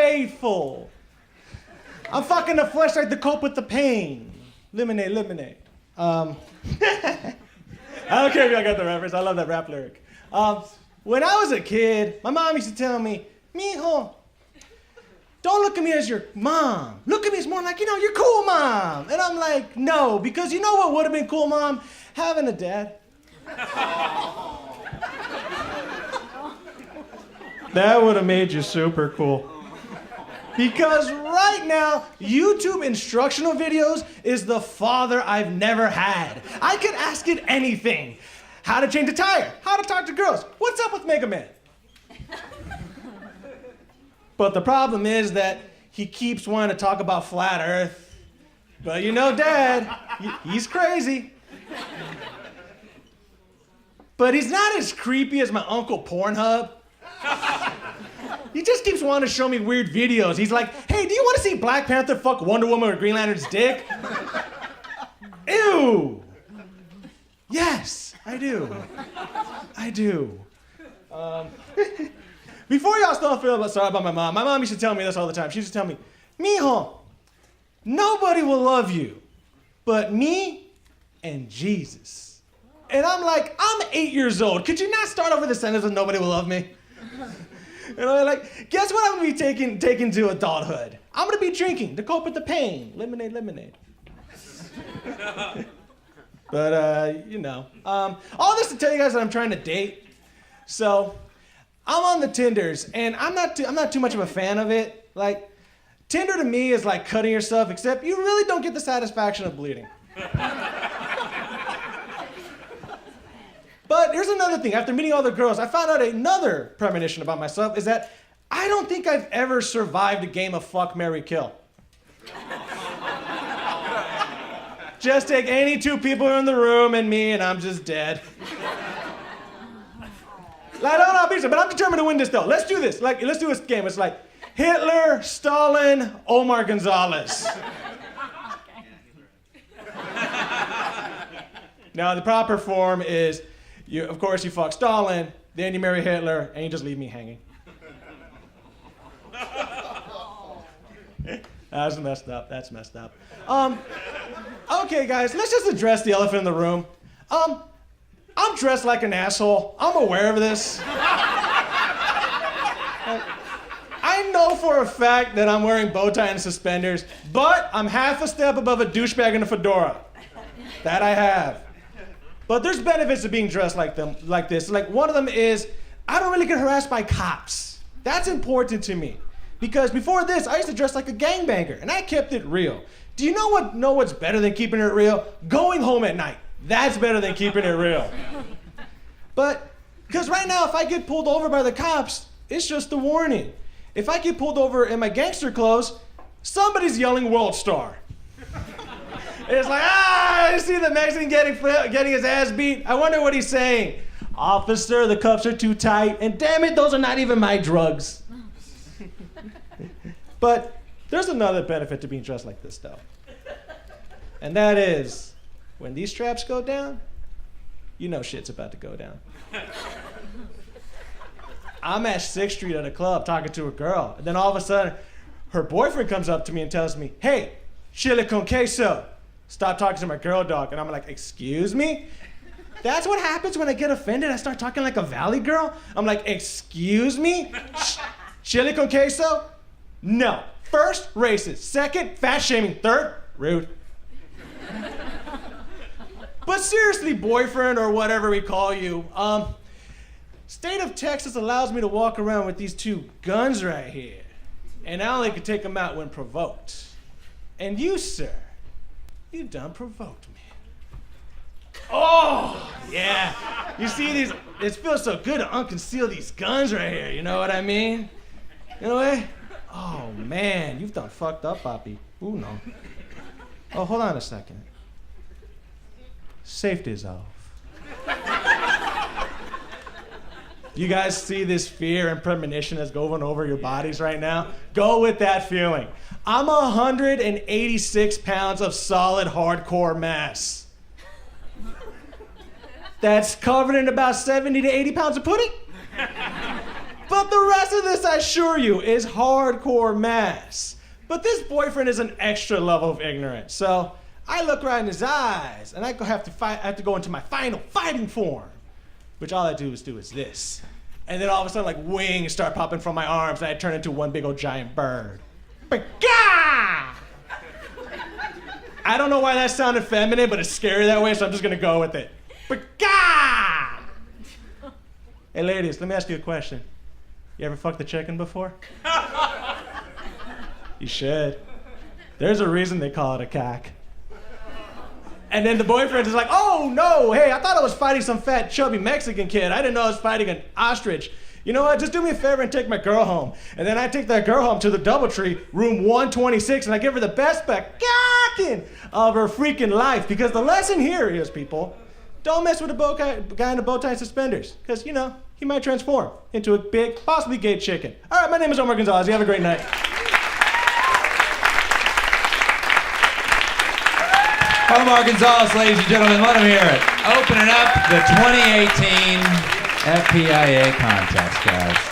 faithful. I'm fucking the fleshlight to cope with the pain. Lemonade, lemonade. I don't care if y'all got the reference. I love that rap lyric. When I was a kid, my mom used to tell me, mijo, don't look at me as your mom. Look at me as more like, you're cool, mom. And I'm like, no, because you know what would have been cool, mom? Having a dad. That would have made you super cool. Because right now, YouTube instructional videos is the father I've never had. I could ask it anything. How to change a tire, how to talk to girls, what's up with Mega Man? But the problem is that he keeps wanting to talk about flat Earth. But Dad, he's crazy. But he's not as creepy as my Uncle Pornhub. He just keeps wanting to show me weird videos. He's like, hey, do you want to see Black Panther fuck Wonder Woman or Green Lantern's dick? Ew. Yes, I do. I do. Before y'all start feeling sorry about my mom used to tell me this all the time. She used to tell me, mijo, nobody will love you but me and Jesus. And I'm like, I'm 8 years old. Could you not start over the sentence with nobody will love me? Guess what I'm gonna be taking to adulthood? I'm gonna be drinking to cope with the pain. Lemonade, lemonade. But, all this to tell you guys that I'm trying to date. So, I'm on the Tinders, and I'm not too much of a fan of it. Like, Tinder to me is like cutting yourself, except you really don't get the satisfaction of bleeding. But here's another thing. After meeting all the girls, I found out another premonition about myself is that I don't think I've ever survived a game of fuck, marry, kill. Just take any two people in the room and me, and I'm just dead. But I'm determined to win this, though. Let's do this. Let's do this game. It's like Hitler, Stalin, Omar Gonzalez. Now, the proper form is, of course, you fuck Stalin, then you marry Hitler, and you just leave me hanging. That's messed up. That's messed up. Okay, guys, let's just address the elephant in the room. I'm dressed like an asshole. I'm aware of this. I know for a fact that I'm wearing bow tie and suspenders, but I'm half a step above a douchebag in a fedora. That I have. But there's benefits to being dressed like this. Like, one of them is, I don't really get harassed by cops. That's important to me. Because before this, I used to dress like a gangbanger, and I kept it real. Do you know what's better than keeping it real? Going home at night. That's better than keeping it real. But, because right now, if I get pulled over by the cops, it's just a warning. If I get pulled over in my gangster clothes, somebody's yelling World Star. It's like, I see the Mexican getting his ass beat. I wonder what he's saying. Officer, the cuffs are too tight, and damn it, those are not even my drugs. But there's another benefit to being dressed like this, though. And that is, when these straps go down, you know shit's about to go down. I'm at 6th Street at a club talking to a girl, and then all of a sudden, her boyfriend comes up to me and tells me, hey, chile con queso. Stop talking to my girl dog. And I'm like, excuse me? That's what happens when I get offended. I start talking like a valley girl. I'm like, excuse me? Chile con queso? No. First, racist. Second, fat shaming. Third, rude. But seriously, boyfriend or whatever we call you, state of Texas allows me to walk around with these 2 guns right here. And I only can take them out when provoked. And you, sir, you done provoked me. Oh, yeah. You see these, it feels so good to unconceal these guns right here, you know what I mean? You know what? Oh, man, you've done fucked up, Papi. Ooh, no. Oh, hold on a second. Safety's off. You guys see this fear and premonition that's going over your bodies right now? Go with that feeling. I'm 186 pounds of solid hardcore mass. That's covered in about 70 to 80 pounds of pudding. But the rest of this, I assure you, is hardcore mess. But this boyfriend is an extra level of ignorance. So I look right in his eyes, and I have to go into my final fighting form, which all I do is this. And then all of a sudden, like, wings start popping from my arms, and I turn into one big old giant bird. Ba-gah! I don't know why that sounded feminine, but it's scary that way, so I'm just gonna go with it. Ba-gah! Hey, ladies, let me ask you a question. You ever fucked a chicken before? You should. There's a reason they call it a cock. And then the boyfriend is like, oh no, hey, I thought I was fighting some fat, chubby Mexican kid. I didn't know I was fighting an ostrich. You know what, just do me a favor and take my girl home. And then I take that girl home to the Doubletree, room 126, and I give her the best back-gacking of her freaking life. Because the lesson here is, people, don't mess with a guy in a bow tie and suspenders. Because, you know, he might transform into a big, possibly gay chicken. All right, my name is Omar Gonzalez. You have a great night. Omar Gonzalez, ladies and gentlemen, let him hear it. Opening up the 2018 FPIA contest, guys.